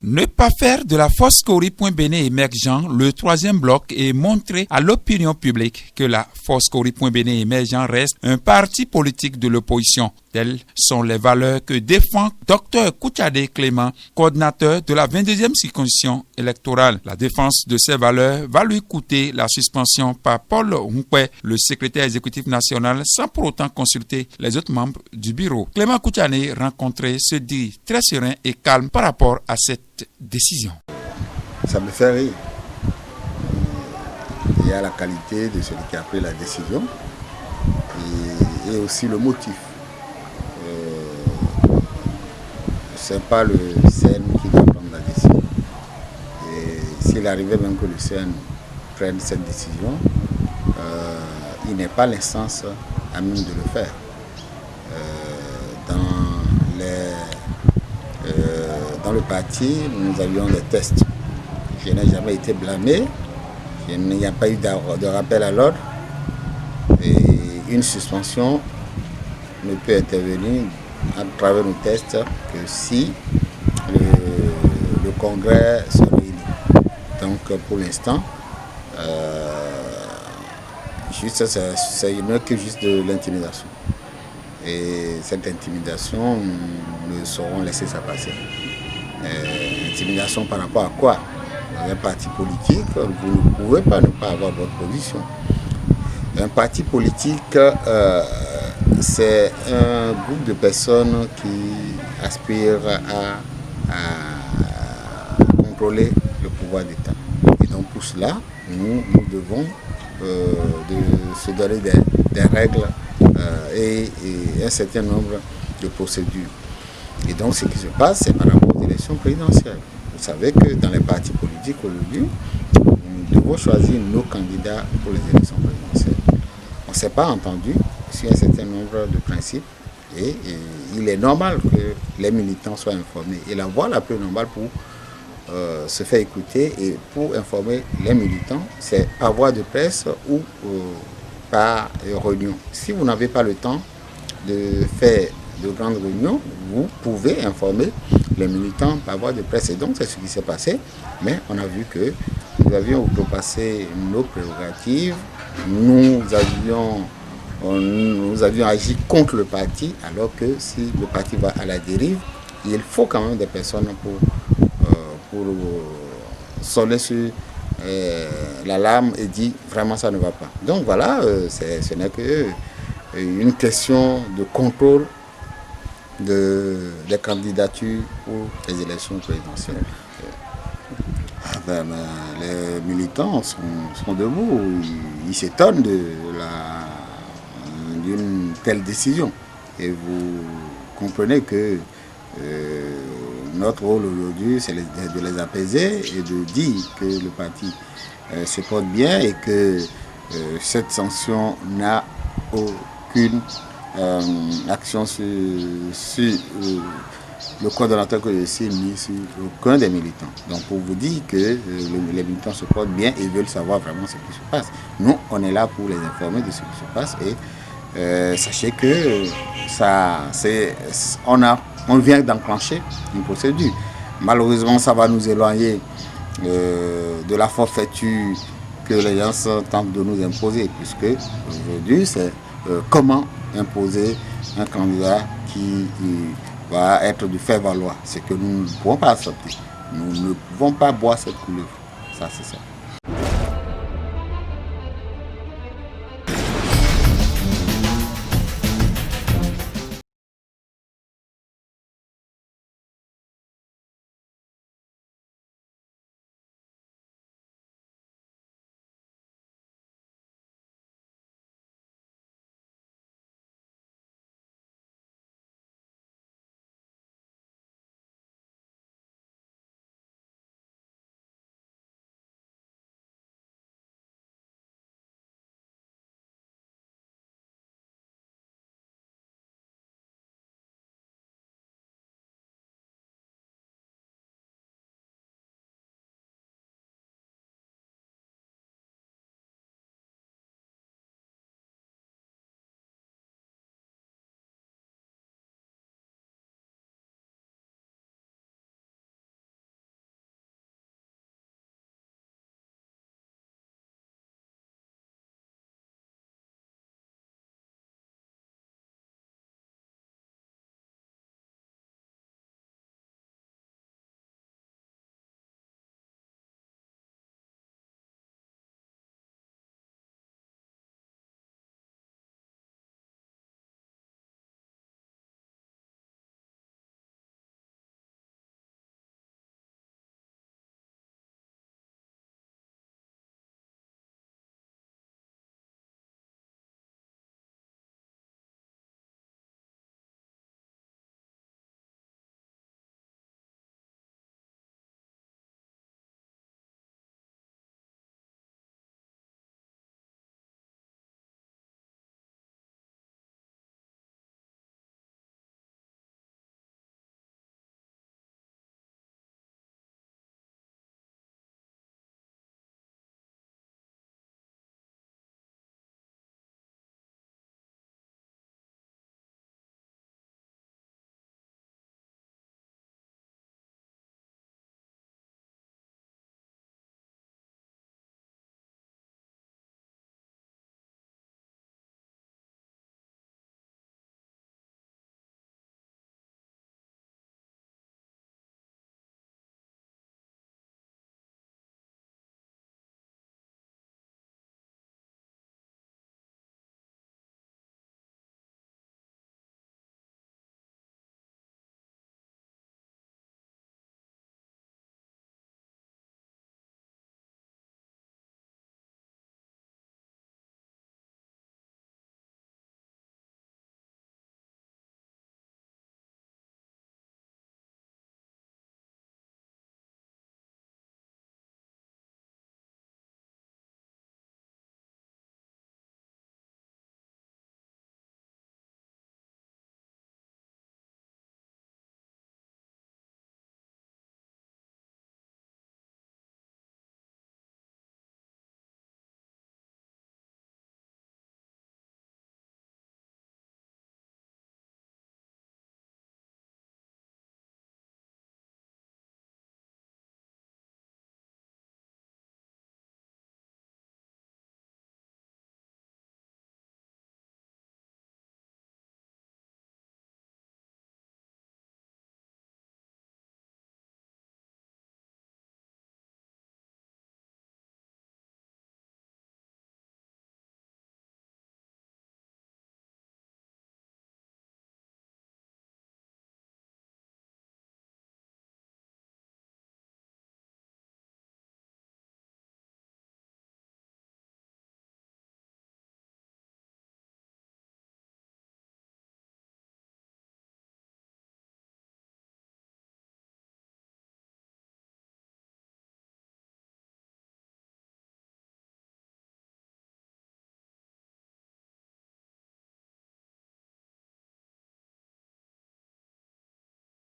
Ne pas faire de la Foscori.Bénin émergent le troisième bloc et montrer à l'opinion publique que la Foscori.Bénin émergent reste un parti politique de l'opposition. Telles sont les valeurs que défend Dr Kouchadé Clément, coordinateur de la 22e circonscription électorale. La défense de ces valeurs va lui coûter la suspension par Paul Humpé, le secrétaire exécutif national, sans pour autant consulter les autres membres du bureau. Clément Kouchadé, rencontré, se dit très serein et calme par rapport à cette décision. Ça me fait rire. Il y a la qualité de celui qui a pris la décision et aussi le motif. Ce n'est pas le CN qui doit prendre la décision. Et s'il arrivait même que le CN prenne cette décision, il n'est pas l'instance à même de le faire. Dans le parti, nous avions des tests. Je n'ai jamais été blâmé. Il n'y a pas eu de rappel à l'ordre. Et une suspension ne peut intervenir à travers nos tests que si le Congrès se réunit. Donc pour l'instant, c'est que juste de l'intimidation. Et cette intimidation, nous saurons laisser ça passer. Intimidation par rapport à quoi? Dans un parti politique, vous ne pouvez pas ne pas avoir votre position. Un parti politique, c'est un groupe de personnes qui aspirent à contrôler le pouvoir d'État. Et donc pour cela, nous devons se donner des règles et un certain nombre de procédures. Et donc ce qui se passe, c'est par rapport aux élections présidentielles. Vous savez que dans les partis politiques aujourd'hui, nous devons choisir nos candidats pour les élections présidentielles. On ne s'est pas entendu sur un certain nombre de principes et il est normal que les militants soient informés. Et la voie la plus normale pour se faire écouter et pour informer les militants, c'est par voie de presse ou par réunion. Si vous n'avez pas le temps de faire de grandes réunions, vous pouvez informer les militants par voie de presse. Et donc c'est ce qui s'est passé, mais on a vu que nous avions outrepassé nos prérogatives, nous avions agi contre le parti, alors que si le parti va à la dérive, il faut quand même des personnes pour sonner sur l'alarme et dire vraiment ça ne va pas. Donc voilà, ce n'est qu'une question de contrôle des candidatures pour les élections présidentielles. Les militants sont debout, ils s'étonnent d'une telle décision. Et vous comprenez que notre rôle aujourd'hui, c'est de les apaiser et de dire que le parti se porte bien et que cette sanction n'a aucune action sur le coordonnateur que je suis ni sur aucun des militants. Donc pour vous dire que les militants se portent bien et veulent savoir vraiment ce qui se passe. Nous, on est là pour les informer de ce qui se passe et sachez que on vient d'enclencher une procédure. Malheureusement, ça va nous éloigner de la forfaiture que les gens tentent de nous imposer, puisque aujourd'hui, c'est comment imposer un candidat qui va être du faire valoir. C'est que nous ne pouvons pas accepter. Nous ne pouvons pas boire cette couleuvre. Ça, c'est ça.